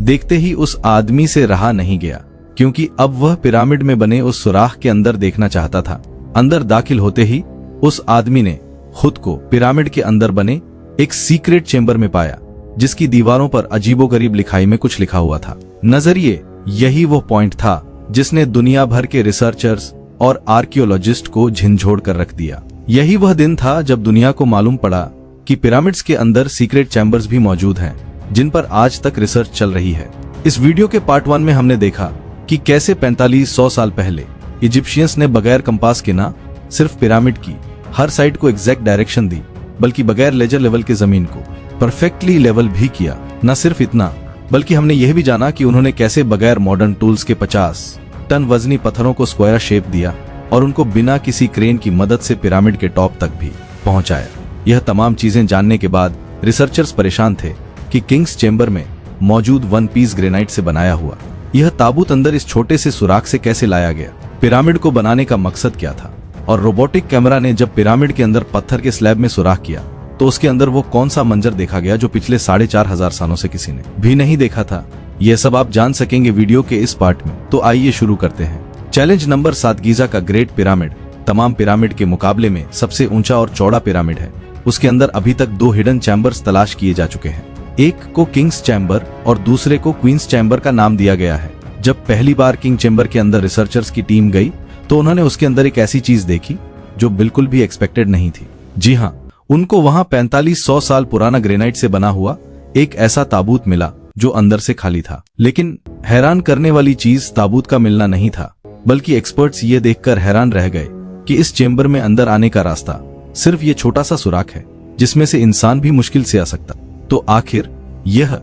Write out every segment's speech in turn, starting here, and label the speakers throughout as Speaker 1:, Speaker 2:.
Speaker 1: देखते ही उस आदमी से रहा नहीं गया, क्योंकि अब वह पिरामिड में बने उस सुराख के अंदर देखना चाहता था। अंदर दाखिल होते ही उस आदमी ने खुद को पिरामिड के अंदर बने एक सीक्रेट चेंबर में पाया, जिसकी दीवारों पर अजीबोगरीब लिखाई में कुछ लिखा हुआ था। नजरिए यही वो पॉइंट था जिसने दुनिया भर के रिसर्चर्स और आर्कियोलॉजिस्ट को झिंझोड़ कर रख दिया। यही वह दिन था जब दुनिया को मालूम पड़ा कि पिरामिड्स के अंदर सीक्रेट चैम्बर्स भी मौजूद हैं, जिन पर आज तक रिसर्च चल रही है। इस वीडियो के पार्ट 1 में हमने देखा कि कैसे 4500 साल पहले इजिप्शियंस ने बगैर कंपास के ना सिर्फ पिरामिड की हर साइड को एग्जैक्ट डायरेक्शन दी, बल्कि बगैर लेजर लेवल के जमीन को परफेक्टली लेवल भी किया। न सिर्फ इतना, बल्कि हमने यह भी जाना कि उन्होंने कैसे बगैर मॉडर्न टूल्स के 50 टन वजनी पत्थरों को स्क्वायर शेप दिया और उनको बिना किसी क्रेन की मदद से पिरामिड के टॉप तक भी पहुंचाया। यह तमाम चीजें जानने के बाद रिसर्चर्स परेशान थे कि किंग्स चेंबर में मौजूद 1 पीस ग्रेनाइट से बनाया हुआ यह ताबूत अंदर इस छोटे से सुराख से कैसे लाया गया, पिरामिड को बनाने का मकसद क्या था। और रोबोटिक कैमरा ने जब पिरामिड के अंदर पत्थर के स्लैब में सुराख किया तो उसके अंदर वो कौन सा मंजर देखा गया जो पिछले 4500 सालों से किसी ने भी नहीं देखा था। यह सब आप जान सकेंगे वीडियो के इस पार्ट में। तो आइए शुरू करते हैं। चैलेंज नंबर 7, गीजा का ग्रेट पिरामिड तमाम पिरामिड के मुकाबले में सबसे ऊंचा और चौड़ा पिरामिड है। उसके अंदर अभी तक 2 हिडन चैम्बर्स तलाश किए जा चुके हैं। एक को किंग्स चैम्बर और दूसरे को क्वींस चैम्बर का नाम दिया गया है। जब पहली बार किंग चैम्बर के अंदर रिसर्चर्स की टीम गई तो उन्होंने उसके अंदर एक ऐसी चीज देखी जो बिल्कुल भी एक्सपेक्टेड नहीं थी। जी हाँ, उनको वहां 4500 साल पुराना ग्रेनाइट से बना हुआ एक ऐसा ताबूत मिला जो अंदर से खाली था। लेकिन हैरान करने वाली चीज ताबूत का मिलना नहीं था, बल्कि एक्सपर्ट्स ये देखकर हैरान रह गए कि इस चेंबर में अंदर आने का रास्ता सिर्फ ये छोटा सा सुराख है, जिसमें से इंसान भी मुश्किल से आ सकता। तो आखिर यह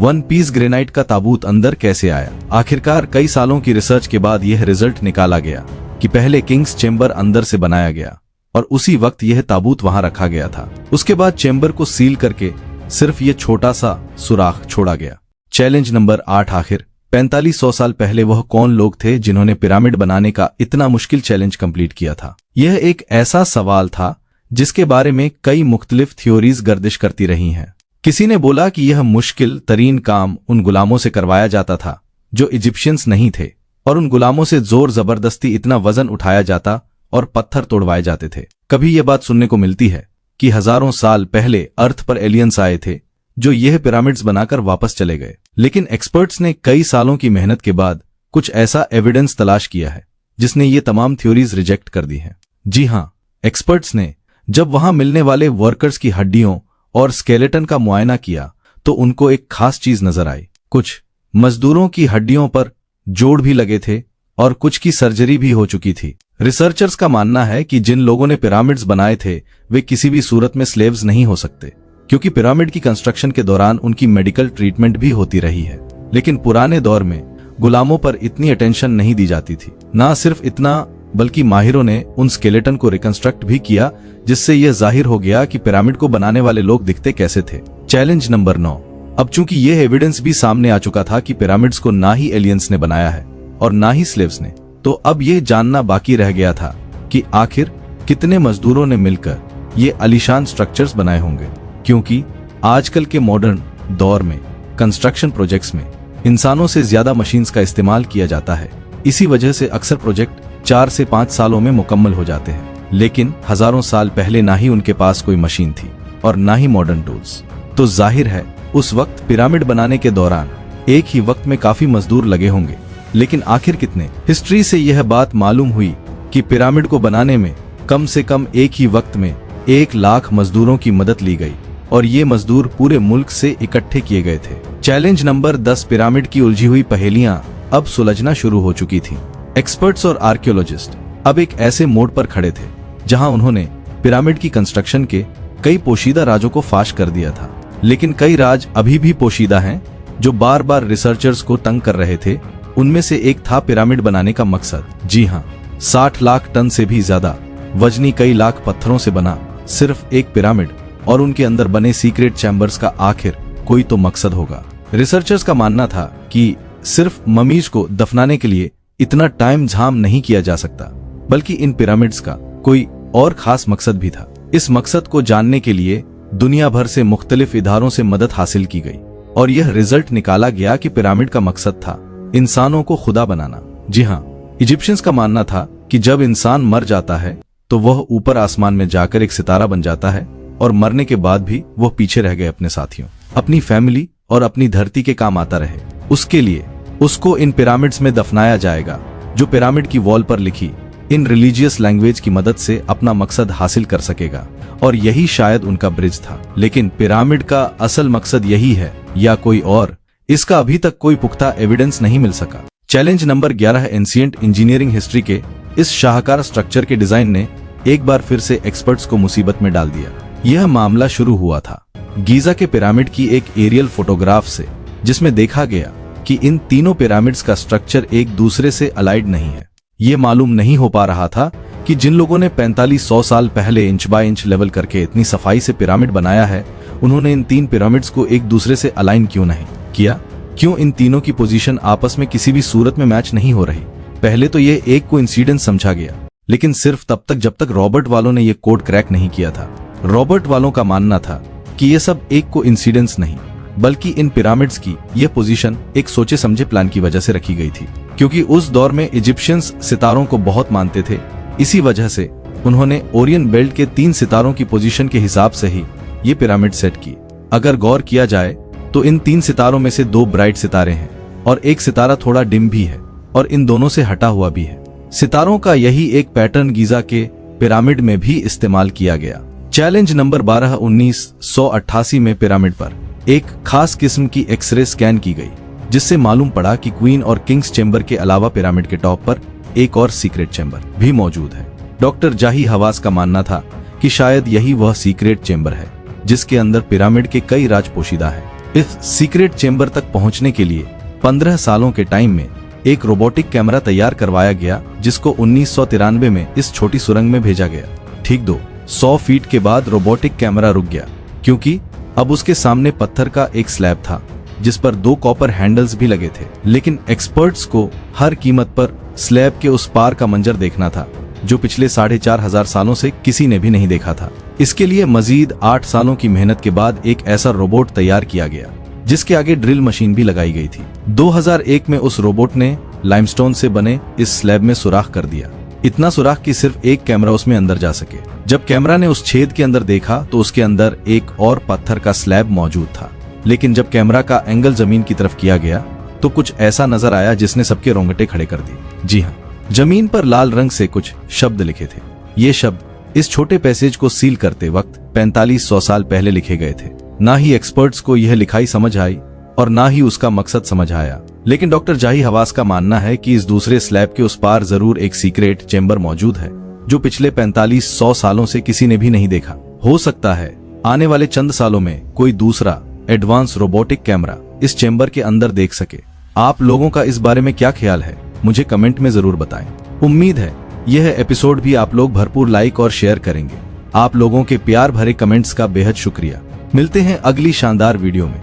Speaker 1: 1 पीस ग्रेनाइट का ताबूत अंदर कैसे आया? आखिरकार कई सालों की रिसर्च के बाद यह रिजल्ट निकाला गया कि पहले किंग्स चेंबर अंदर से बनाया गया और उसी वक्त यह ताबूत वहां रखा गया था। उसके बाद चेंबर को सील करके सिर्फ ये छोटा सा सुराख छोड़ा गया। चैलेंज नंबर 8, आखिर 4500 साल पहले वह कौन लोग थे जिन्होंने पिरामिड बनाने का इतना मुश्किल चैलेंज कंप्लीट किया था? यह एक ऐसा सवाल था जिसके बारे में कई मुख्तलिफ थ्योरीज गर्दिश करती रही हैं। किसी ने बोला कि यह मुश्किल तरीन काम उन गुलामों से करवाया जाता था जो इजिप्शियंस नहीं थे, और उन गुलामों से जोर जबरदस्ती इतना वजन उठाया जाता और पत्थर तोड़वाए जाते थे। कभी यह बात सुनने को मिलती है कि हजारों साल पहले अर्थ पर एलियंस आए थे जो यह पिरामिड्स बनाकर वापस चले गए। लेकिन एक्सपर्ट्स ने कई सालों की मेहनत के बाद कुछ ऐसा एविडेंस तलाश किया है जिसने ये तमाम थ्योरीज रिजेक्ट कर दी हैं। जी हाँ, एक्सपर्ट्स ने जब वहां मिलने वाले वर्कर्स की हड्डियों और स्केलेटन का मुआयना किया तो उनको एक खास चीज नजर आई। कुछ मजदूरों की हड्डियों पर जोड़ भी लगे थे और कुछ की सर्जरी भी हो चुकी थी। रिसर्चर्स का मानना है कि जिन लोगों ने पिरामिड्स बनाए थे वे किसी भी सूरत में स्लेव्स नहीं हो सकते, क्योंकि पिरामिड की कंस्ट्रक्शन के दौरान उनकी मेडिकल ट्रीटमेंट भी होती रही है। लेकिन पुराने दौर में गुलामों पर इतनी अटेंशन नहीं दी जाती थी। ना सिर्फ इतना, बल्कि माहिरों ने उन स्केलेटन को रिकंस्ट्रक्ट भी किया, जिससे यह जाहिर हो गया कि पिरामिड को बनाने वाले लोग दिखते कैसे थे। चैलेंज नंबर 9, अब चूंकि यह एविडेंस भी सामने आ चुका था कि पिरामिड्स को ना ही एलियंस ने बनाया है और ना ही स्लेव्स ने, तो अब यह जानना बाकी रह गया था कि आखिर कितने मजदूरों ने मिलकर ये आलीशान स्ट्रक्चर्स बनाए होंगे। क्योंकि आजकल के मॉडर्न दौर में कंस्ट्रक्शन प्रोजेक्ट्स में इंसानों से ज्यादा मशीन्स का इस्तेमाल किया जाता है। इसी वजह से अक्सर प्रोजेक्ट 4 से 5 सालों में मुकम्मल हो जाते हैं। लेकिन हजारों साल पहले ना ही उनके पास कोई मशीन थी और ना ही मॉडर्न टूल्स। तो जाहिर है उस वक्त पिरामिड बनाने के दौरान एक ही वक्त में काफी मजदूर लगे होंगे। लेकिन आखिर कितने? हिस्ट्री से यह बात मालूम हुई कि पिरामिड को बनाने में कम से कम एक ही वक्त में 1 लाख मजदूरों की मदद ली गई और ये मजदूर पूरे मुल्क से इकट्ठे किए गए थे। चैलेंज नंबर 10, पिरामिड की उलझी हुई पहेलियां अब सुलझना शुरू हो चुकी थी। एक्सपर्ट्स और आर्कियोलॉजिस्ट अब एक ऐसे मोड़ पर खड़े थे जहां उन्होंने पिरामिड की कंस्ट्रक्शन के कई पोशीदा राजों को फाश कर दिया था। लेकिन कई राज अभी भी पोशीदा हैं जो बार बार रिसर्चर्स को तंग कर रहे थे। उनमें से एक था पिरामिड बनाने का मकसद। जी हाँ, 60 लाख टन से भी ज्यादा वजनी कई लाख पत्थरों से बना सिर्फ एक पिरामिड और उनके अंदर बने सीक्रेट चैम्बर्स का आखिर कोई तो मकसद होगा। रिसर्चर्स का मानना था कि सिर्फ ममीज को दफनाने के लिए इतना टाइम झाम नहीं किया जा सकता, बल्कि इन पिरामिड्स का कोई और खास मकसद भी था। इस मकसद को जानने के लिए दुनिया भर से मुख्तलिफ इदारों से मदद हासिल की गई और यह रिजल्ट निकाला गया कि पिरामिड का मकसद था इंसानों को खुदा बनाना। जी हाँ, इजिप्शियंस का मानना था कि जब इंसान मर जाता है तो वह ऊपर आसमान में जाकर एक सितारा बन जाता है और मरने के बाद भी वह पीछे रह गए अपने साथियों, अपनी फैमिली और अपनी धरती के काम आता रहे। उसके लिए उसको इन पिरामिड्स में दफनाया जाएगा, जो पिरामिड की वॉल पर लिखी इन रिलीजियस लैंग्वेज की मदद से अपना मकसद हासिल कर सकेगा। और यही शायद उनका ब्रिज था। लेकिन पिरामिड का असल मकसद यही है या कोई और, इसका अभी तक कोई पुख्ता एविडेंस नहीं मिल सका। चैलेंज नंबर 11 है, एंशिएंट इंजीनियरिंग हिस्ट्री के इस शाहकार स्ट्रक्चर के डिजाइन ने एक बार फिर से एक्सपर्ट्स को मुसीबत में डाल दिया। यह मामला शुरू हुआ था गीजा के पिरामिड की एक एरियल फोटोग्राफ से, जिसमें देखा गया कि इन तीनों पिरामिड्स का स्ट्रक्चर एक दूसरे से अलाइड नहीं है। ये मालूम नहीं हो पा रहा था कि जिन लोगों ने 4500 साल पहले इंच बाय इंच लेवल करके इतनी सफाई से पिरामिड बनाया है, उन्होंने इन तीन पिरामिड्स को एक दूसरे से अलाइन क्यों नहीं किया। क्यों इन तीनों की पोजीशन आपस में किसी भी सूरत में मैच नहीं हो रही। पहले तो ये एक कोइंसिडेंस समझा गया, लेकिन सिर्फ तब तक जब तक रॉबर्ट वालों ने ये कोड क्रैक नहीं किया था। रॉबर्ट वालों का मानना था कि ये सब एक कोइंसिडेंस नहीं, बल्कि इन पिरामिड्स की यह पोजीशन एक सोचे समझे प्लान की वजह से रखी गई थी। क्योंकि उस दौर में इजिप्शियंस सितारों को बहुत मानते थे, इसी वजह से उन्होंने ओरियन बेल्ट के 3 सितारों की पोजीशन के हिसाब से ही ये पिरामिड सेट की। अगर गौर किया जाए तो इन 3 सितारों में से 2 ब्राइट सितारे हैं और एक सितारा थोड़ा डिम भी है और इन दोनों से हटा हुआ भी है। सितारों का यही एक पैटर्न गीजा के पिरामिड में भी इस्तेमाल किया गया। चैलेंज नंबर 12, 1988 में पिरामिड पर एक खास किस्म की एक्सरे स्कैन की गई, जिससे मालूम पड़ा कि क्वीन और किंग्स चेंबर के अलावा पिरामिड के टॉप पर एक और सीक्रेट चेंबर भी मौजूद है। डॉक्टर जाही हवास का मानना था कि शायद यही वह सीक्रेट चेंबर है जिसके अंदर पिरामिड के कई राज पोशीदा है। इस सीक्रेट चेंबर तक पहुंचने के लिए 15 सालों के टाइम में एक रोबोटिक कैमरा तैयार करवाया गया, जिसको 1993 में इस छोटी सुरंग में भेजा गया। ठीक 200 फीट के बाद रोबोटिक कैमरा रुक गया, क्योंकि अब उसके सामने पत्थर का एक स्लैब था जिस पर 2 कॉपर हैंडल्स भी लगे थे। लेकिन एक्सपर्ट्स को हर कीमत पर स्लैब के उस पार का मंजर देखना था, जो पिछले 4500 सालों से किसी ने भी नहीं देखा था। इसके लिए मजीद 8 सालों की मेहनत के बाद एक ऐसा रोबोट तैयार किया गया, जिसके आगे ड्रिल मशीन भी लगाई गई थी। 2001 में उस रोबोट ने लाइमस्टोन से बने इस स्लैब में सुराख कर दिया, इतना सुराख कि सिर्फ एक कैमरा उसमें अंदर जा सके। जब कैमरा ने उस छेद के अंदर देखा तो उसके अंदर एक और पत्थर का स्लैब मौजूद था। लेकिन जब कैमरा का एंगल जमीन की तरफ किया गया तो कुछ ऐसा नजर आया जिसने सबके रोंगटे खड़े कर दिए। जी हाँ, जमीन पर लाल रंग से कुछ शब्द लिखे थे। ये शब्द इस छोटे पैसेज को सील करते वक्त 4500 साल पहले लिखे गए थे। ना ही एक्सपर्ट्स को यह लिखाई समझ आई और ना ही उसका मकसद समझ आया। लेकिन डॉक्टर जाही हवास का मानना है कि इस दूसरे स्लैब के उस पार जरूर एक सीक्रेट चेंबर मौजूद है, जो पिछले 4500 सालों से किसी ने भी नहीं देखा। हो सकता है आने वाले चंद सालों में कोई दूसरा एडवांस रोबोटिक कैमरा इस चेंबर के अंदर देख सके। आप लोगों का इस बारे में क्या ख्याल है, मुझे कमेंट में जरूर बताएं। उम्मीद है यह एपिसोड भी आप लोग भरपूर लाइक और शेयर करेंगे। आप लोगों के प्यार भरे कमेंट्स का बेहद शुक्रिया। मिलते हैं अगली शानदार वीडियो में।